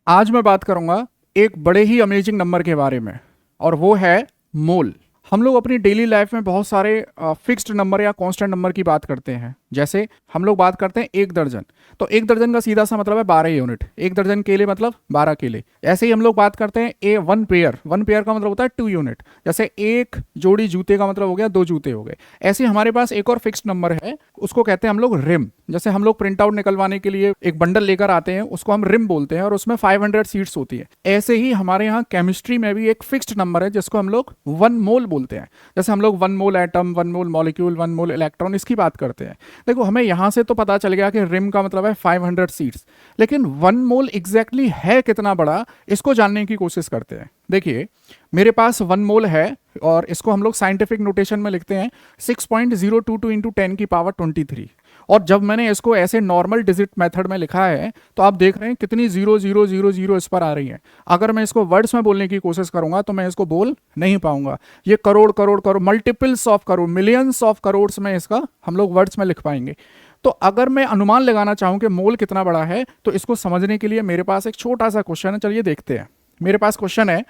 आज मैं बात करूंगा एक बड़े ही अमेजिंग नंबर के बारे में और वो है मोल। हम लोग अपनी डेली लाइफ में बहुत सारे फिक्स्ड नंबर या कांस्टेंट नंबर की बात करते हैं। जैसे हम लोग बात करते हैं एक दर्जन, तो एक दर्जन का सीधा सा मतलब है 12 यूनिट। एक दर्जन केले मतलब 12 केले। ऐसे ही हम लोग बात करते हैं वन पेयर। वन पेयर का मतलब होता है 2 यूनिट। जैसे एक जोड़ी जूते का मतलब हो गया 2 जूते हो गए। ऐसे ही हमारे पास एक और फिक्स्ड नंबर है, उसको कहते हैं हम लोग रिम। जैसे हम लोग प्रिंट आउट निकलवाने के लिए एक बंडल लेकर आते हैं, उसको हम रिम बोलते हैं और उसमें 500 सीट्स होती है। ऐसे ही हमारे यहाँ केमिस्ट्री में भी एक फिक्स्ड नंबर है जिसको हम लोग 1 मोल बोलते हैं। जैसे हम लोग 1 मोल एटम, 1 मोल मॉलिक्यूल, 1 मोल इलेक्ट्रॉन, इसकी बात करते हैं। देखो, हमें यहाँ से तो पता चल गया कि रिम का मतलब है 500 सीट्स, लेकिन 1 मोल एग्जैक्टली है कितना बड़ा, इसको जानने की कोशिश करते हैं। देखिए, मेरे पास 1 मोल है और इसको हम लोग साइंटिफिक नोटेशन में लिखते हैं 6.022 इंटू 10 की पावर 23। और जब मैंने इसको ऐसे नॉर्मल डिजिट मेथड में लिखा है तो आप देख रहे हैं कितनी 0000 इस पर आ रही है। अगर मैं इसको वर्ड्स में बोलने की कोशिश करूंगा तो मैं इसको बोल नहीं पाऊंगा। ये crore crore crore, multiples of crore, millions of crore में इसका हम लोग वर्ड्स में लिख पाएंगे। तो अगर मैं अनुमान लगाना चाहूं कि मोल कितना बड़ा है, तो इसको समझने के लिए मेरे पास एक छोटा सा क्वेश्चन है। चलिए देखते हैं। मेरे पास क्वेश्चन है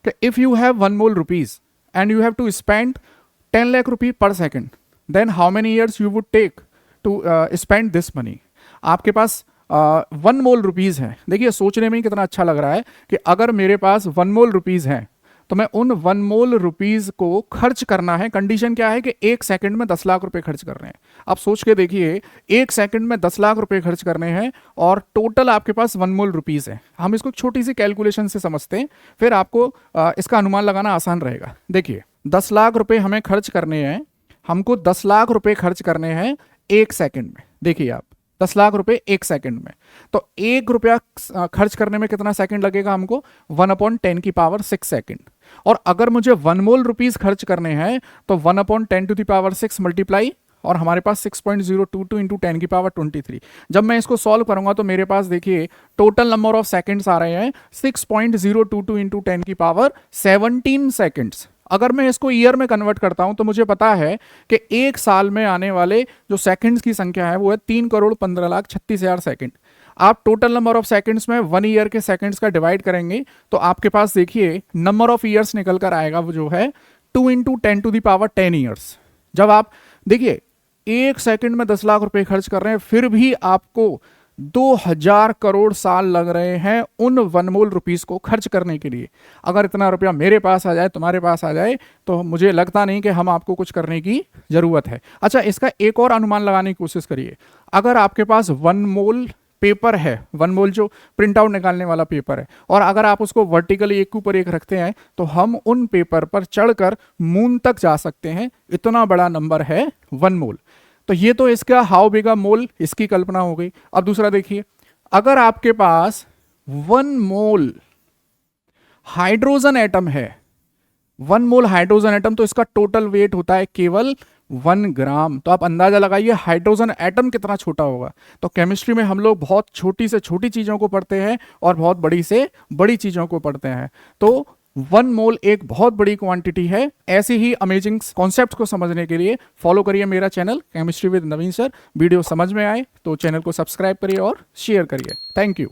कि if you have 1 mole rupees and you have to spend 10 lakh rupee per second, then how many years you would take to spend this money. आपके पास 1 मोल रुपीज है। देखिए, सोचने में ही कितना अच्छा लग रहा है कि अगर मेरे पास 1 मोल रुपीज है तो मैं उन 1 मोल रुपीज को खर्च करना है। कंडीशन क्या है कि 1 सेकंड में 10 लाख रुपए खर्च कर रहे हैं। आप सोच के देखिए, 1 सेकंड में 10 लाख रुपए खर्च करने हैं और टोटल आपके पास 1 मोल रुपीज है। हम इसको छोटी सी कैलकुलेशन से समझते हैं, फिर आपको इसका अनुमान लगाना आसान रहेगा। देखिए, 10 लाख रुपए हमें खर्च करने हैं। हमको 10 लाख रुपए खर्च करने हैं 1 सेकंड में। देखिए आप, 10 लाख रुपए 1 सेकंड में, तो 1 रुपया खर्च करने में कितना सेकंड लगेगा हमको? 1/10 की पावर 6 सेकंड। और अगर मुझे 1 मोल रुपीज खर्च करने हैं तो 1/10 टू द पावर 6 मल्टीप्लाई, और हमारे पास 6.022 इंटू 10 की पावर 23। जब मैं इसको सॉल्व करूंगा तो मेरे पास देखिए टोटल नंबर ऑफ सेकंड्स आ रहे हैं 6.022 इंटू 10 की पावर 17 सेकंड्स। अगर मैं इसको ईयर में कन्वर्ट करता हूं तो मुझे पता है कि एक साल में आने वाले जो सेकंड्स की संख्या है वो है 3,15,36,000 सेकंड। आप टोटल नंबर ऑफ सेकंड्स में 1 ईयर के सेकंड्स का डिवाइड करेंगे तो आपके पास देखिए नंबर ऑफ ईयर्स निकल कर आएगा, वो जो है 2 into 10 to the power 10 years. जब आप देखिए 1 सेकंड में 10 लाख रुपए खर्च कर रहे हैं, फिर भी आपको 2000 करोड़ साल लग रहे हैं उन 1 मोल रुपीस को खर्च करने के लिए। अगर इतना रुपया मेरे पास आ जाए, तुम्हारे पास आ जाए, तो मुझे लगता नहीं कि हम आपको कुछ करने की जरूरत है। अच्छा, इसका एक और अनुमान लगाने की कोशिश करिए। अगर आपके पास 1 मोल पेपर है, 1 मोल जो प्रिंट आउट निकालने वाला पेपर है, और अगर आप उसको वर्टिकली एक के ऊपर एक रखते हैं तो हम उन पेपर पर चढ़कर मून तक जा सकते हैं। इतना बड़ा नंबर है 1 मोल। तो ये तो इसका हाउ बिग अ मोल, इसकी कल्पना हो गई। अब दूसरा देखिए, अगर आपके पास 1 मोल हाइड्रोजन एटम है, 1 मोल हाइड्रोजन एटम, तो इसका टोटल वेट होता है केवल 1 ग्राम। तो आप अंदाजा लगाइए हाइड्रोजन एटम कितना छोटा होगा। तो केमिस्ट्री में हम लोग बहुत छोटी से छोटी चीजों को पढ़ते हैं और बहुत बड़ी से बड़ी चीजों को पढ़ते हैं। तो 1 मोल एक बहुत बड़ी क्वांटिटी है। ऐसे ही अमेजिंग कॉन्सेप्ट्स को समझने के लिए फॉलो करिए मेरा channel chemistry with Naveen sir. Video समझ में आए तो चैनल को सब्सक्राइब करिए और शेयर करिए। Thank you.